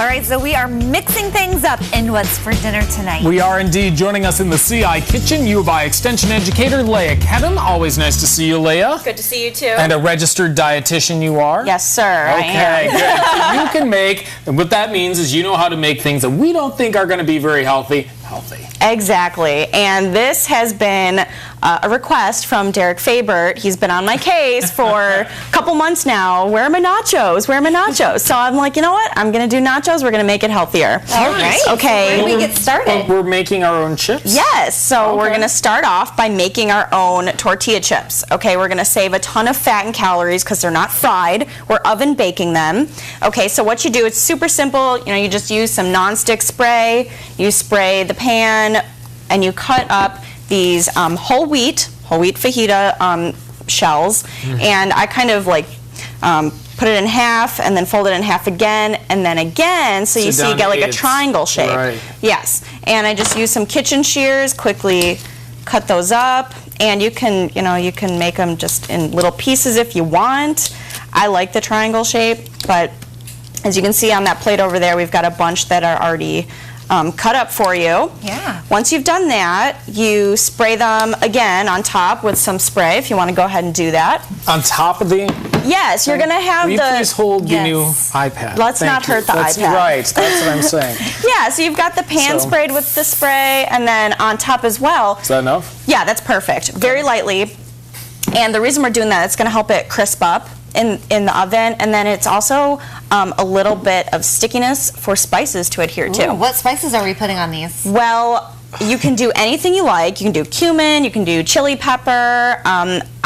All right, so we are mixing things up in What's for Dinner tonight. We are indeed. Joining us in the CI kitchen, U of I Extension educator Leia Kedem. Always nice to see you, Leia. Good to see you too. And a registered dietitian you are. Yes, sir. Okay, good. So you can make, and what that means is you know how to make things that we don't think are going to be very healthy. Exactly. And this has been a request from Derek Fabert. He's been on my case for a couple months now. Where are my nachos? Where are my nachos? So I'm like, you know what? I'm going to do nachos. We're going to make it healthier. All right. Okay. Where do we get started? We're making our own chips? Yes. So we're going to start off by making our own tortilla chips. Okay. We're going to save a ton of fat and calories because they're not fried. We're oven baking them. Okay. So what you do, it's super simple. You know, you just use some nonstick spray. You spray the pan and you cut up these whole wheat fajita shells, and I kind of like put it in half and then fold it in half again and then again, so you see you get like a triangle shape. Right. Yes, and I just use some kitchen shears, quickly cut those up, and you can make them just in little pieces if you want. I like the triangle shape, but as you can see on that plate over there, we've got a bunch that are already cut up for you. Yeah. Once you've done that, you spray them again on top with some spray if you want to go ahead and do that. On top of the... Yes, you're going to have Will you please hold the new iPad? Let's not hurt the iPad. Right, that's what I'm saying. Yeah, so you've got the pan sprayed with the spray, and then on top as well. Is that enough? Yeah, that's perfect. Very lightly. And the reason we're doing that, it's going to help it crisp up in the oven, and then it's also a little bit of stickiness for spices to adhere to. Ooh, what spices are we putting on these? Well, you can do anything you like. You can do cumin, you can do chili pepper.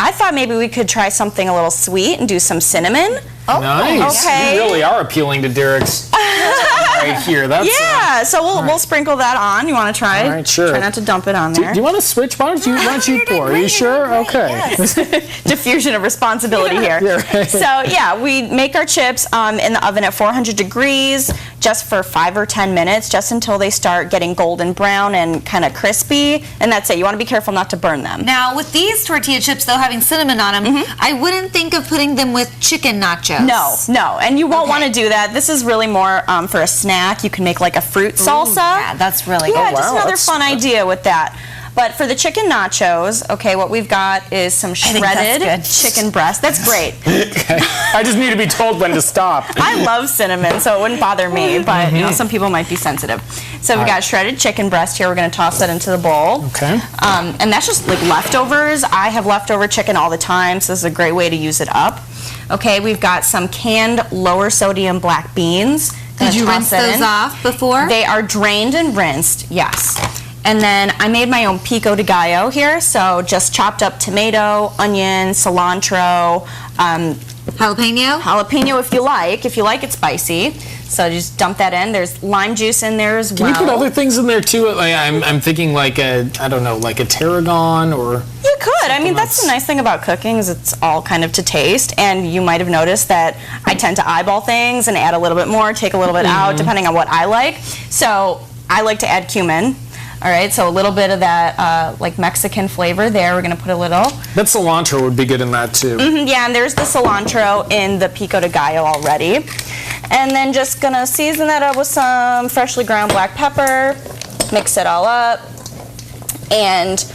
I thought maybe we could try something a little sweet and do some cinnamon. Oh, nice. Okay. You really are appealing to Derek's right here. That's, yeah, so we'll sprinkle that on. You want to try? All right, sure. Try not to dump it on there. Do you want to switch? Why don't you pour? Are you sure? Okay. Yes. Diffusion of responsibility here. Yeah, right. So yeah, we make our chips in the oven at 400 degrees just for 5 or 10 minutes, just until they start getting golden brown and kind of crispy, and that's it. You want to be careful not to burn them. Now, with these tortilla chips, though, having cinnamon on them, I wouldn't think of putting them with chicken nachos. No, and you won't want to do that. This is really more for a snack. You can make like a fruit salsa. Yeah, that's really good. Yeah, just another fun idea with that. But for the chicken nachos, okay, what we've got is some shredded chicken breast. That's great. Okay. I just need to be told when to stop. I love cinnamon, so it wouldn't bother me, but you know, some people might be sensitive. So we've got shredded chicken breast here. We're going to toss that into the bowl. Okay. And that's just like leftovers. I have leftover chicken all the time, so this is a great way to use it up. Okay, we've got some canned lower sodium black beans. Did you rinse those off before? They are drained and rinsed, yes. And then I made my own pico de gallo here, so just chopped up tomato, onion, cilantro, jalapeno if you like it spicy. So just dump that in. There's lime juice in there as well. Can you put other things in there too? Like, I'm thinking like I don't know, like a tarragon or... You could. I mean, that's the nice thing about cooking is it's all kind of to taste, and you might have noticed that I tend to eyeball things and add a little bit more, take a little bit out, depending on what I like. So I like to add cumin. All right, so a little bit of that like Mexican flavor there. We're going to put a little. That cilantro would be good in that too. Yeah, and there's the cilantro in the pico de gallo already. And then just going to season that up with some freshly ground black pepper, mix it all up, and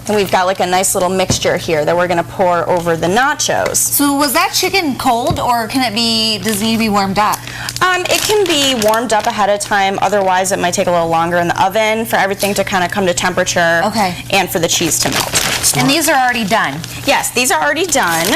we've got like a nice little mixture here that we're going to pour over the nachos. So was that chicken cold, or does it need to be warmed up? It can be warmed up ahead of time. Otherwise, it might take a little longer in the oven for everything to kind of come to temperature. Okay. And for the cheese to melt. And these are already done? Yes, these are already done.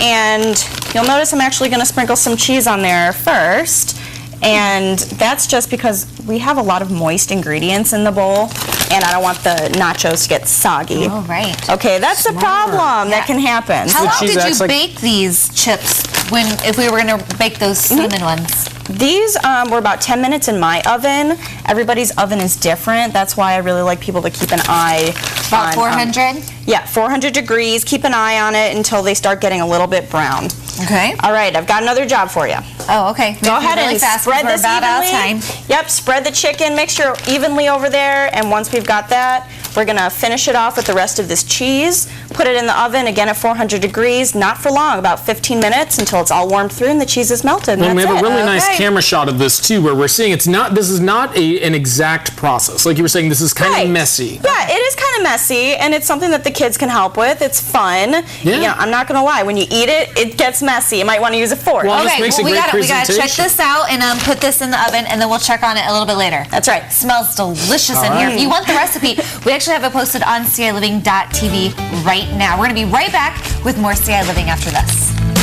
And you'll notice I'm actually going to sprinkle some cheese on there first. And that's just because we have a lot of moist ingredients in the bowl, and I don't want the nachos to get soggy. Oh, right. Okay, that's a problem that can happen. How long did you bake these chips if we were going to bake those cinnamon ones? These were about 10 minutes in my oven. Everybody's oven is different. That's why I really like people to keep an eye on... About 400? Yeah, 400 degrees. Keep an eye on it until they start getting a little bit brown. Okay. All right, I've got another job for you. Oh, okay. Go ahead and spread this evenly. Yep, spread the chicken mixture evenly over there, and once we've got that, We're going to finish it off with the rest of this cheese, put it in the oven, again at 400 degrees, not for long, about 15 minutes until it's all warmed through and the cheese is melted. And we have a really nice Okay. camera shot of this too, where we're seeing this is not an exact process. Like you were saying, this is kind of messy. Yeah, it is kind of messy, and it's something that the kids can help with. It's fun. Yeah. You know, I'm not going to lie. When you eat it, it gets messy. You might want to use a fork. Well, Okay, makes a we great gotta check presentation. this out and put this in the oven, and then we'll check on it a little bit later. That's right. Smells delicious in here. If you want the recipe, we actually have it posted on CILiving.tv right now. We're going to be right back with more CI Living after this.